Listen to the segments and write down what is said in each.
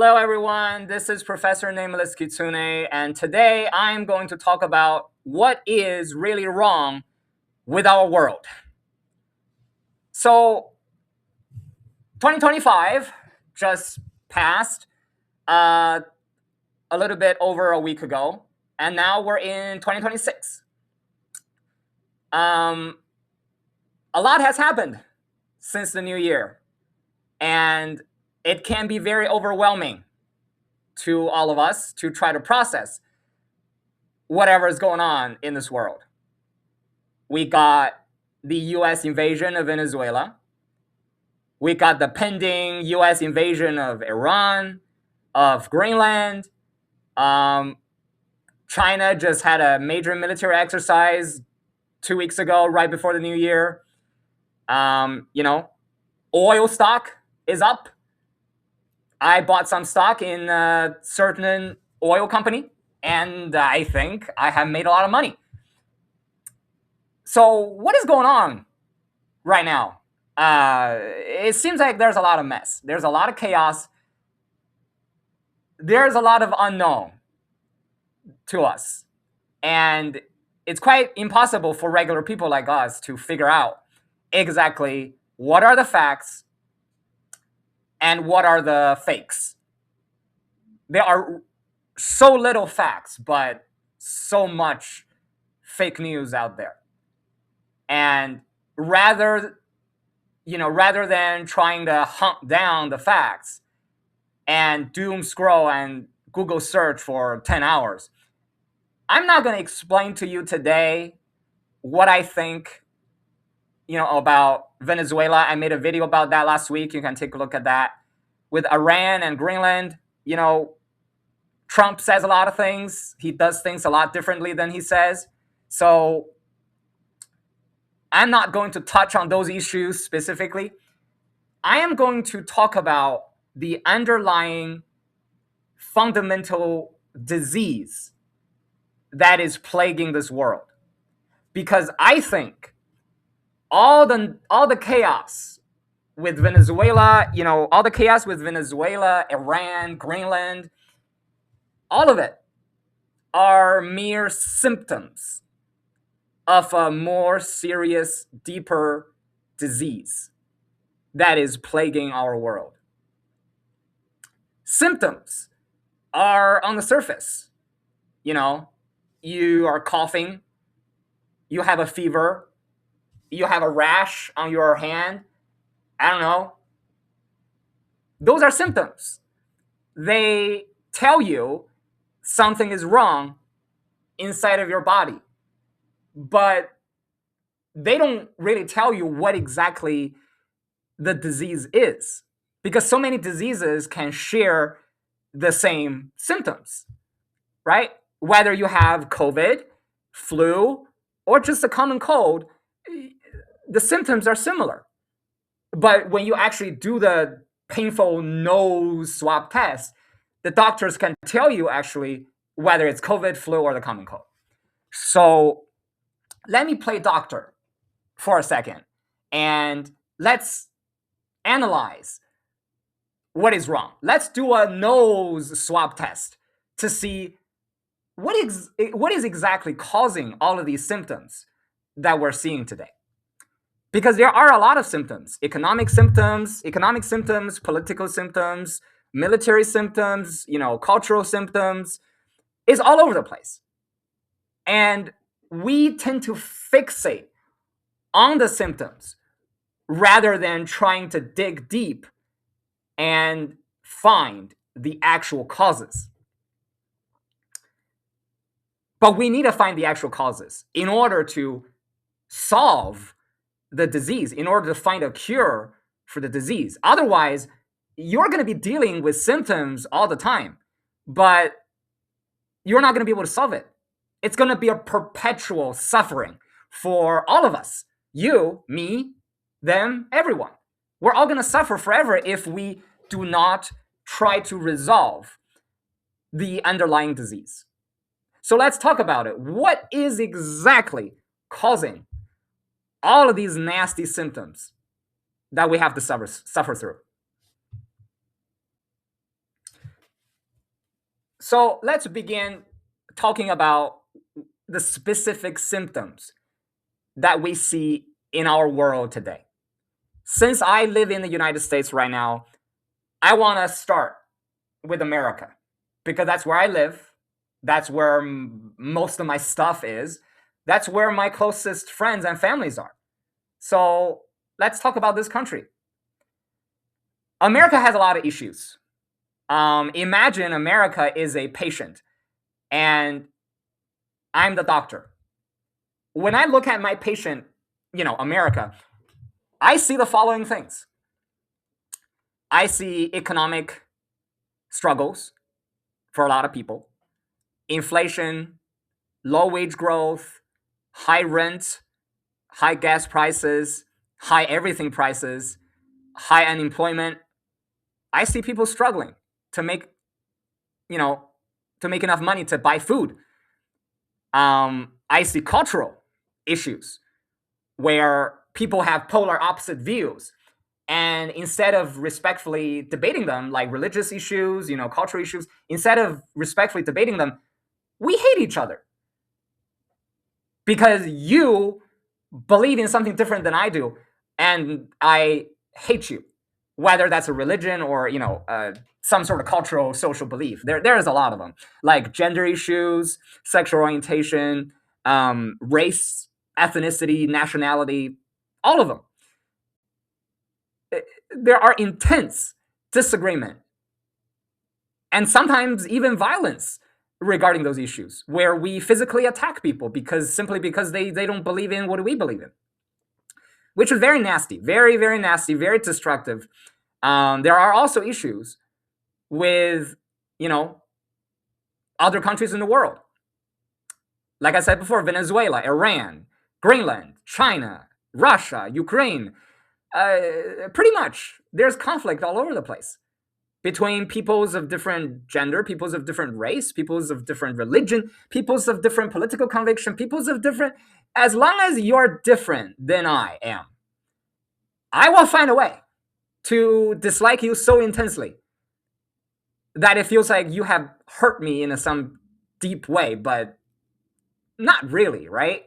Hello, everyone. This is Professor Nameless Kitsune, and today I'm going to talk about what is really wrong with our world. So, 2025 just passed a little bit over a week ago, and now we're in 2026. A lot has happened since the new year, and it can be very overwhelming to all of us to try to process whatever is going on in this world. We got the US invasion of Venezuela. We got the pending US invasion of Iran, of Greenland. China just had a major military exercise 2 weeks ago, right before the new year. Oil stock is up. I bought some stock in a certain oil company, and I think I have made a lot of money. So what is going on right now? It seems like there's a lot of mess. There's a lot of chaos. There's a lot of unknown to us. And it's quite impossible for regular people like us to figure out exactly what are the facts and what are the fakes. There are so little facts, but so much fake news out there. And rather than trying to hunt down the facts and doom scroll and Google search for 10 hours, I'm not going to explain to you today what I think, about Venezuela. I made a video about that last week. You can take a look at that. With Iran and Greenland, Trump says a lot of things. He does things a lot differently than he says. So I'm not going to touch on those issues specifically. I am going to talk about the underlying fundamental disease that is plaguing this world. Because I think all the chaos with Venezuela, all the chaos with Venezuela, Iran, Greenland, all of it are mere symptoms of a more serious, deeper disease that is plaguing our world. Symptoms are on the surface. You are coughing, you have a fever, you have a rash on your hand. I don't know. Those are symptoms. They tell you something is wrong inside of your body. But they don't really tell you what exactly the disease is, because so many diseases can share the same symptoms, right? Whether you have COVID, flu, or just a common cold, the symptoms are similar. But when you actually do the painful nose swab test, the doctors can tell you actually whether it's COVID, flu, or the common cold. So let me play doctor for a second, and let's analyze what is wrong. Let's do a nose swab test to see what is exactly causing all of these symptoms that we're seeing today. Because there are a lot of symptoms: economic symptoms, political symptoms, military symptoms, cultural symptoms. It's all over the place. And we tend to fixate on the symptoms rather than trying to dig deep and find the actual causes. But we need to find the actual causes in order to solve the disease, in order to find a cure for the disease. Otherwise, you're going to be dealing with symptoms all the time, but you're not going to be able to solve it. It's going to be a perpetual suffering for all of us. You, me, them, everyone. We're all going to suffer forever if we do not try to resolve the underlying disease. So let's talk about it. What is exactly causing all of these nasty symptoms that we have to suffer through? So let's begin talking about the specific symptoms that we see in our world today. Since I live in the United States right now, I want to start with America because that's where I live. That's where most of my stuff is. That's where my closest friends and families are. So let's talk about this country. America has a lot of issues. Imagine America is a patient and I'm the doctor. When I look at my patient, America, I see the following things. I see economic struggles for a lot of people, inflation, low wage growth, high rent, high gas prices, high everything prices, high unemployment. I see people struggling to make, to make enough money to buy food. I see cultural issues where people have polar opposite views. And instead of respectfully debating them, like religious issues, cultural issues, instead of respectfully debating them, we hate each other. Because you believe in something different than I do, and I hate you. Whether that's a religion or, some sort of cultural, social belief. There is a lot of them. Like gender issues, sexual orientation, race, ethnicity, nationality, all of them. There are intense disagreement and sometimes even violence regarding those issues where we physically attack people simply because they don't believe in what we believe in, which is very nasty, very, very nasty, very destructive. There are also issues with, other countries in the world. Like I said before, Venezuela, Iran, Greenland, China, Russia, Ukraine. Pretty much, there's conflict all over the place between peoples of different gender, peoples of different race, peoples of different religion, peoples of different political conviction, peoples of different. As long as you're different than I am, I will find a way to dislike you so intensely that it feels like you have hurt me in some deep way, but not really, right?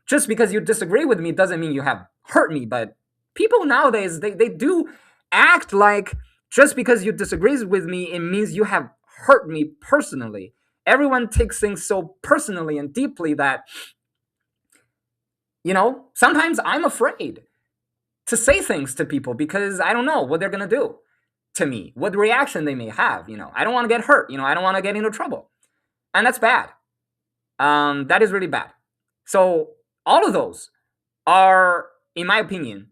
Just because you disagree with me doesn't mean you have hurt me, but people nowadays, they do act like just because you disagree with me, it means you have hurt me personally. Everyone takes things so personally and deeply that, sometimes I'm afraid to say things to people because I don't know what they're going to do to me, what reaction they may have. I don't want to get hurt. I don't want to get into trouble. And that's bad. That is really bad. So all of those are, in my opinion,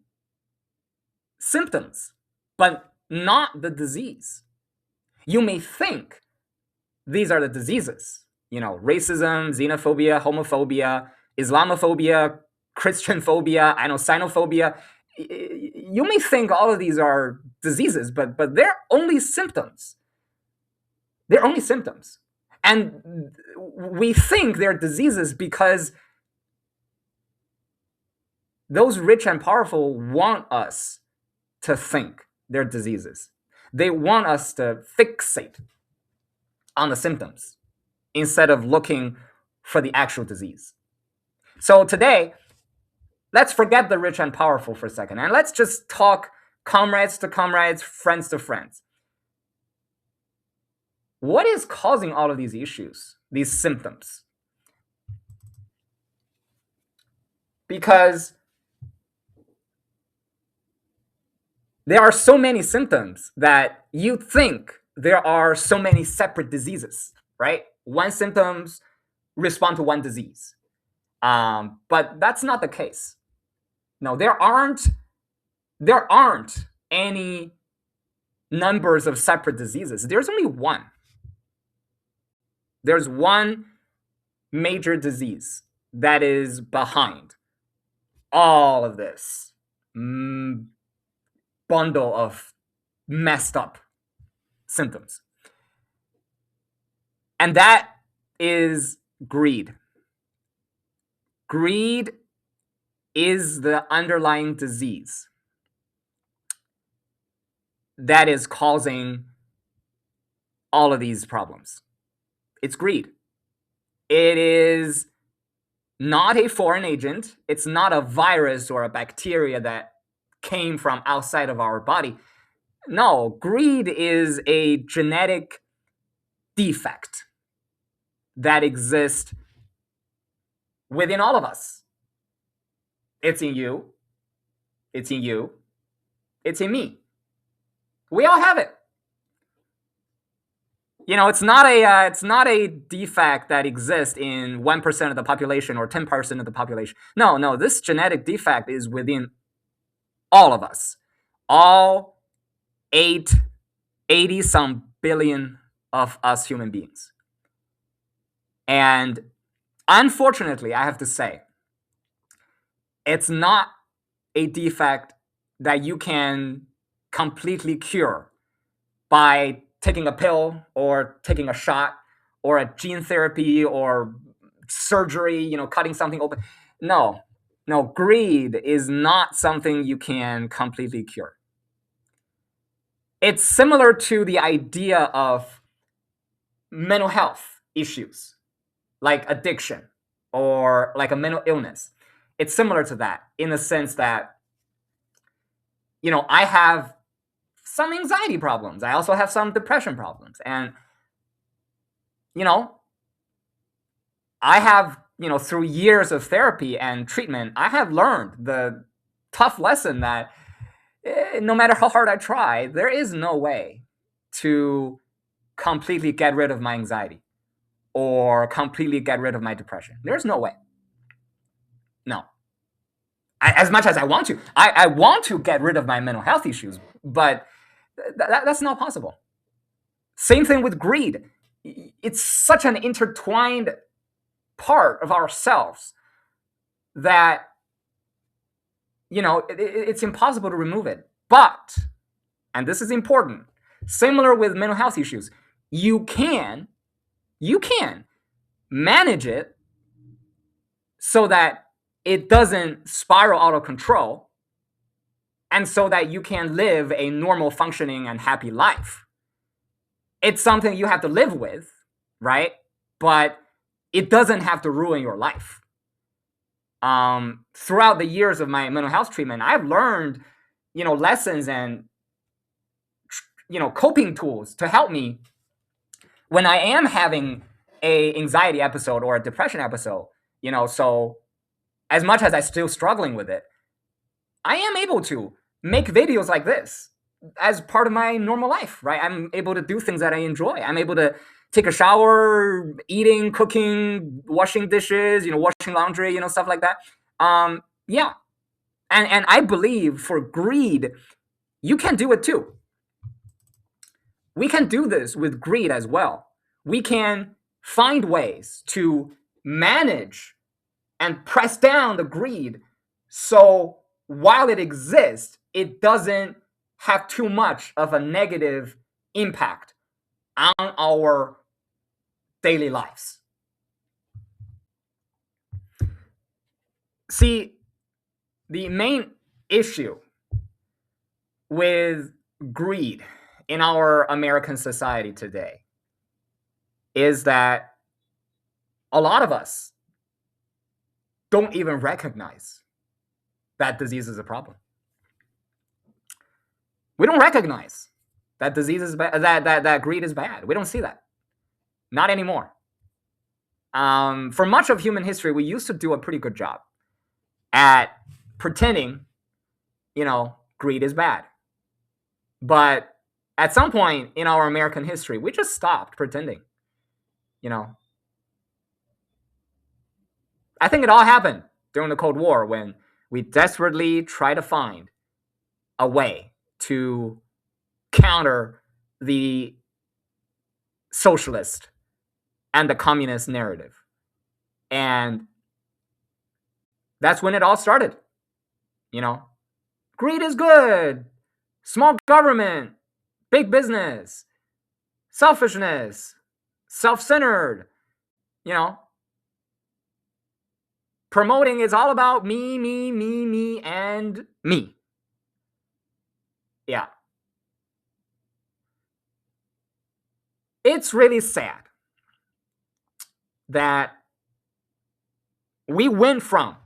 symptoms, but not the disease. You may think these are the diseases, racism, xenophobia, homophobia, Islamophobia, Christian phobia, xenophobia. You may think all of these are diseases, but they're only symptoms. They're only symptoms. And we think they're diseases because those rich and powerful want us to think they're diseases. They want us to fixate on the symptoms instead of looking for the actual disease. So today, let's forget the rich and powerful for a second, and let's just talk comrades to comrades, friends to friends. What is causing all of these issues, these symptoms? Because there are so many symptoms that you think there are so many separate diseases, right? One symptoms respond to one disease. But that's not the case. No, there aren't any numbers of separate diseases. There's only one. There's one major disease that is behind all of this bundle of messed up symptoms. And that is greed. Greed is the underlying disease that is causing all of these problems. It's greed. It is not a foreign agent. It's not a virus or a bacteria that came from outside of our body. No, greed is a genetic defect that exists within all of us. It's in you. It's in you. It's in me. We all have it. It's not a defect that exists in 1% of the population or 10% of the population. No, this genetic defect is within all of us. All 80 some billion of us human beings. And unfortunately, I have to say, it's not a defect that you can completely cure by taking a pill or taking a shot or a gene therapy or surgery, cutting something open. No, greed is not something you can completely cure. It's similar to the idea of mental health issues, like addiction or like a mental illness. It's similar to that in the sense that, I have some anxiety problems. I also have some depression problems. And, I have, through years of therapy and treatment, I have learned the tough lesson that no matter how hard I try, there is no way to completely get rid of my anxiety or completely get rid of my depression. There's no way. No. As much as I want to. I want to get rid of my mental health issues, but that's not possible. Same thing with greed. It's such an intertwined part of ourselves that, it's impossible to remove it. But, and this is important, similar with mental health issues, you can manage it so that it doesn't spiral out of control, and so that you can live a normal, functioning, and happy life. It's something you have to live with, right? But it doesn't have to ruin your life. Throughout the years of my mental health treatment, I've learned, lessons and, coping tools to help me when I am having a anxiety episode or a depression episode, so as much as I'm still struggling with it, I am able to make videos like this as part of my normal life, right? I'm able to do things that I enjoy. I'm able to take a shower, eating, cooking, washing dishes, washing laundry, stuff like that. Yeah. And I believe for greed, you can do it too. We can do this with greed as well. We can find ways to manage and press down the greed so while it exists, it doesn't have too much of a negative impact on our daily lives. See, the main issue with greed in our American society today is that a lot of us don't even recognize that disease is a problem. We don't recognize that disease is bad, that greed is bad. We don't see that. Not anymore. For much of human history, we used to do a pretty good job at pretending, greed is bad. But at some point in our American history, we just stopped pretending. I think it all happened during the Cold War when we desperately tried to find a way to counter the socialist and the communist narrative. And that's when it all started. Greed is good. Small government, big business, selfishness, self-centered, promoting is all about me, and me. Yeah. It's really sad that we went from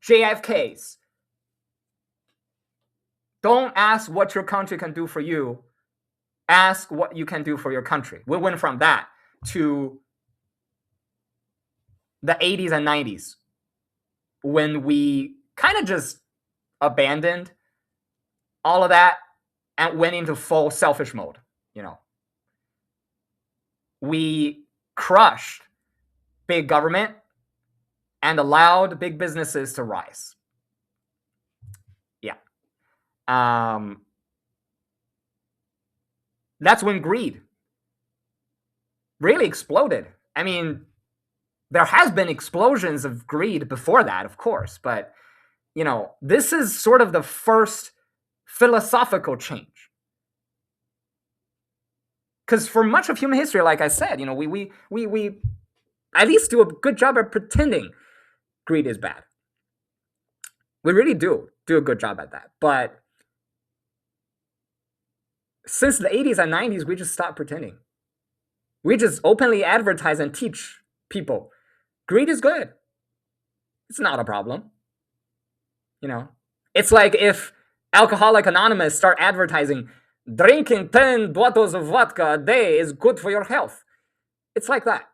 JFK's don't ask what your country can do for you, ask what you can do for your country. We went from that to the 80s and 90s when we kind of just abandoned all of that and went into full selfish mode. We crushed big government and allowed big businesses to rise. That's when greed really exploded. I mean, there has been explosions of greed before that, of course, but this is sort of the first philosophical change. Because for much of human history, like I said, we at least do a good job at pretending greed is bad. We really do a good job at that. But since the 80s and 90s, we just stopped pretending. We just openly advertise and teach people greed is good. It's not a problem. It's like if Alcoholics Anonymous start advertising drinking 10 bottles of vodka a day is good for your health. It's like that.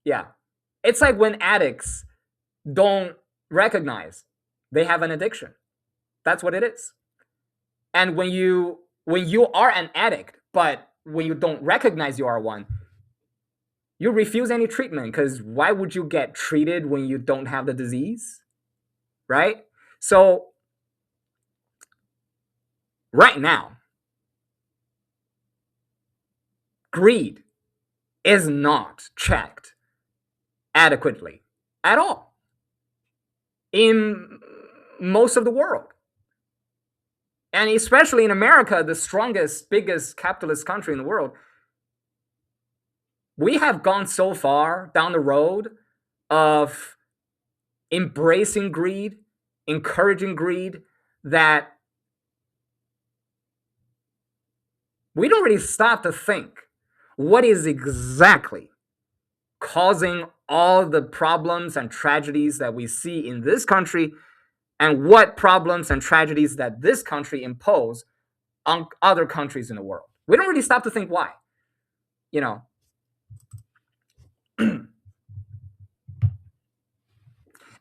Yeah. It's like when addicts don't recognize they have an addiction. That's what it is. And when you are an addict, but when you don't recognize you are one, you refuse any treatment, because why would you get treated when you don't have the disease? Right? So right now, greed is not checked adequately at all in most of the world. And especially in America, the strongest, biggest capitalist country in the world, we have gone so far down the road of embracing greed, encouraging greed, that we don't really stop to think what is exactly causing all the problems and tragedies that we see in this country, and what problems and tragedies that this country impose on other countries in the world. We don't really stop to think why.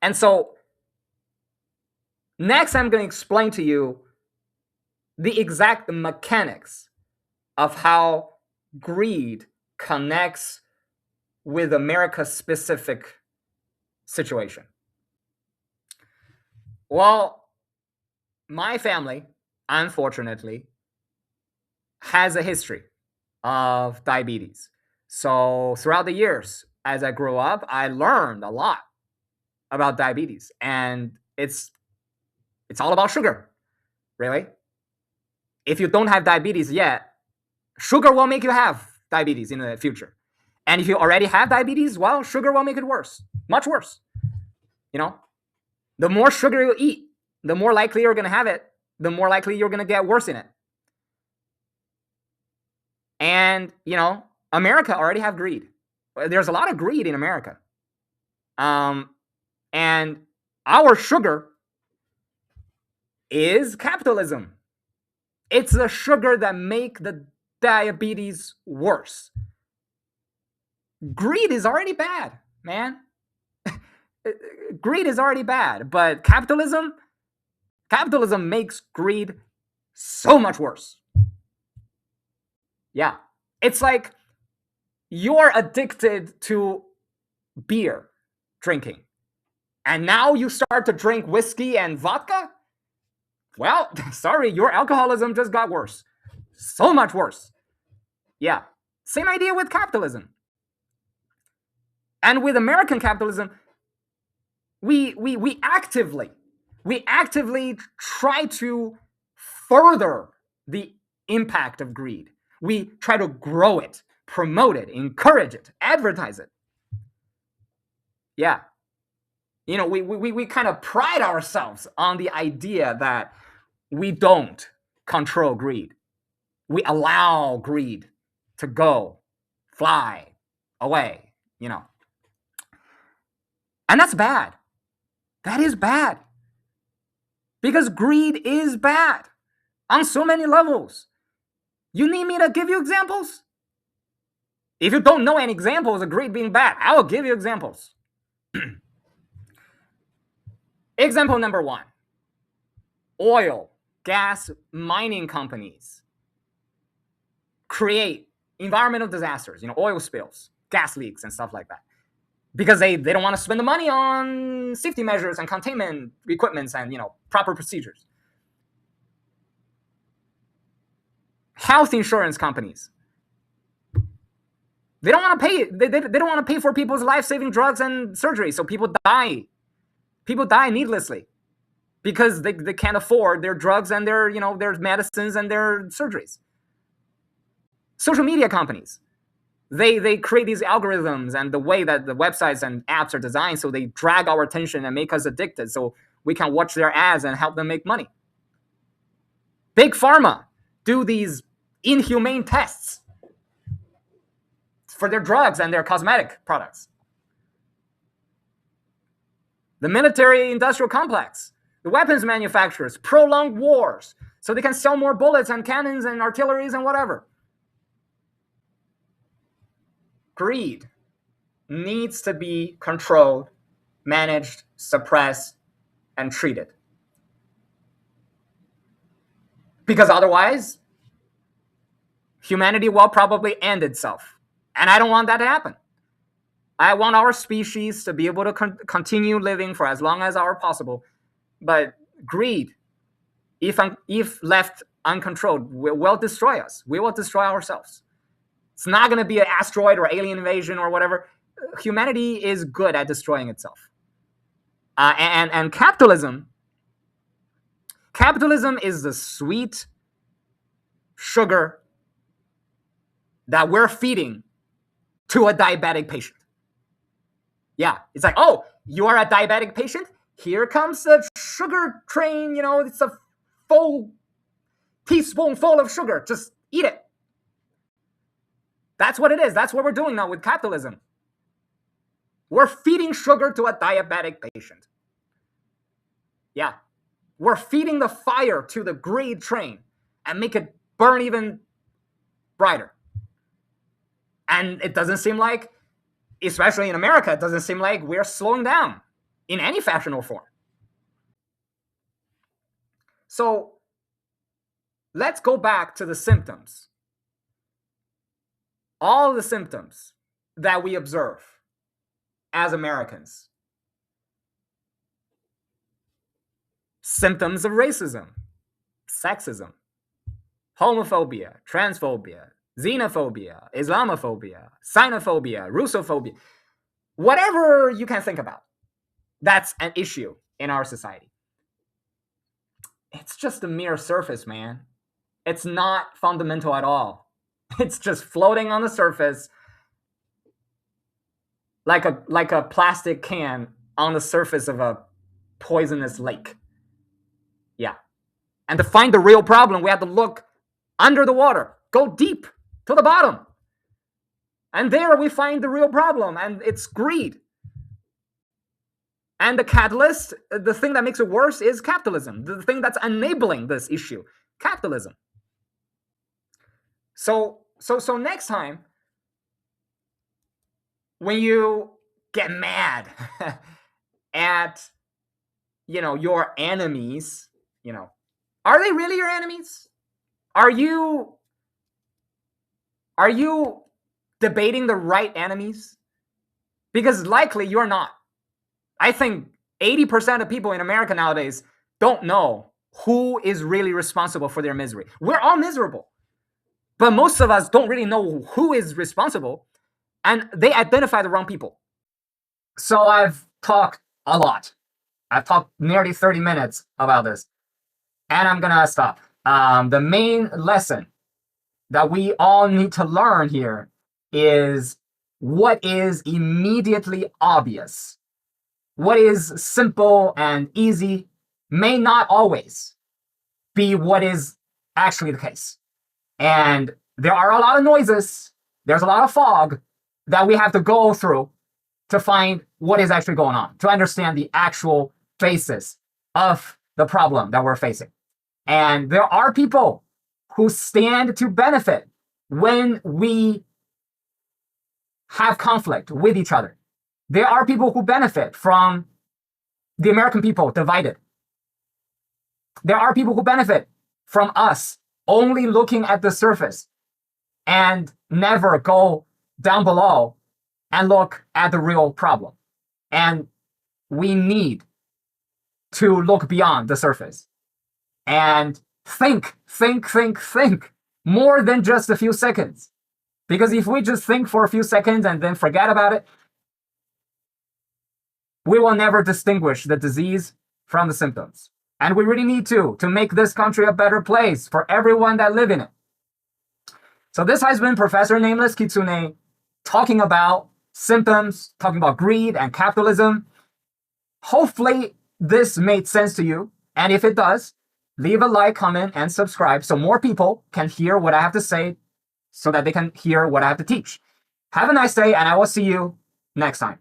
And so next I'm going to explain to you the exact mechanics of how greed connects with America's specific situation. Well, my family, unfortunately, has a history of diabetes. So throughout the years, as I grew up, I learned a lot about diabetes. And it's all about sugar, really. If you don't have diabetes yet, sugar will make you have diabetes in the future. And if you already have diabetes, well, sugar will make it worse, much worse. The more sugar you eat, the more likely you're going to have it, the more likely you're going to get worse in it. And, America already have greed. There's a lot of greed in America. And our sugar is capitalism. It's the sugar that make the diabetes worse. Greed is already bad, man. Greed is already bad, but capitalism makes greed so much worse. Yeah. It's like you're addicted to beer drinking, and now you start to drink whiskey and vodka? Well, sorry, your alcoholism just got worse. So much worse. Yeah. Same idea with capitalism. And with American capitalism, we actively try to further the impact of greed. We try to grow it, promote it, encourage it, advertise it. Yeah. We kind of pride ourselves on the idea that we don't control greed. We allow greed to go, fly away, And that's bad. That is bad. Because greed is bad on so many levels. You need me to give you examples? If you don't know any examples of greed being bad, I will give you examples. Example number 1. Oil, gas, mining companies create environmental disasters, oil spills, gas leaks, and stuff like that. Because they don't want to spend the money on safety measures and containment equipments and, proper procedures. Health insurance companies, they don't want to pay. They don't want to pay for people's life-saving drugs and surgery, so people die. People die needlessly because they can't afford their drugs and their medicines and their surgeries. Social media companies, they create these algorithms and the way that the websites and apps are designed, so they drag our attention and make us addicted, so we can watch their ads and help them make money. Big Pharma do these inhumane tests for their drugs and their cosmetic products. The military-industrial complex, the weapons manufacturers, prolong wars so they can sell more bullets and cannons and artilleries and whatever. Greed needs to be controlled, managed, suppressed, and treated. Because otherwise, humanity will probably end itself. And I don't want that to happen. I want our species to be able to continue living for as long as possible. But greed, if left uncontrolled, will destroy us. We will destroy ourselves. It's not going to be an asteroid or alien invasion or whatever. Humanity is good at destroying itself. And capitalism is the sweet sugar that we're feeding to a diabetic patient. Yeah, it's like, oh, you are a diabetic patient? Here comes the sugar train, it's a full teaspoonful of sugar. Just eat it. That's what it is. That's what we're doing now with capitalism. We're feeding sugar to a diabetic patient. Yeah. We're feeding the fire to the greed train and make it burn even brighter. And it doesn't seem like, especially in America, it doesn't seem like we're slowing down in any fashion or form. So let's go back to the symptoms. All the symptoms that we observe as Americans. Symptoms of racism, sexism, homophobia, transphobia, xenophobia, Islamophobia, xenophobia, Russophobia, whatever you can think about, that's an issue in our society. It's just a mere surface, man. It's not fundamental at all. It's just floating on the surface like a plastic can on the surface of a poisonous lake. Yeah. And to find the real problem, we have to look under the water, go deep to the bottom. And there we find the real problem, and it's greed. And the catalyst, the thing that makes it worse, is capitalism. The thing that's enabling this issue, capitalism. So next time, when you get mad at, your enemies, are they really your enemies? Are you debating the right enemies? Because likely you're not. I think 80% of people in America nowadays don't know who is really responsible for their misery. We're all miserable. But most of us don't really know who is responsible, and they identify the wrong people. So I've talked a lot. I've talked nearly 30 minutes about this, and I'm going to stop. The main lesson that we all need to learn here is what is immediately obvious. What is simple and easy may not always be what is actually the case. And there are a lot of noises, there's a lot of fog that we have to go through to find what is actually going on, to understand the actual basis of the problem that we're facing. And there are people who stand to benefit when we have conflict with each other. There are people who benefit from the American people divided. There are people who benefit from us only looking at the surface and never go down below and look at the real problem. And we need to look beyond the surface and think more than just a few seconds. Because if we just think for a few seconds and then forget about it, we will never distinguish the disease from the symptoms. And we really need to make this country a better place for everyone that live in it. So this has been Professor Nameless Kitsune talking about symptoms, talking about greed and capitalism. Hopefully this made sense to you. And if it does, leave a like, comment, and subscribe so more people can hear what I have to say, so that they can hear what I have to teach. Have a nice day, and I will see you next time.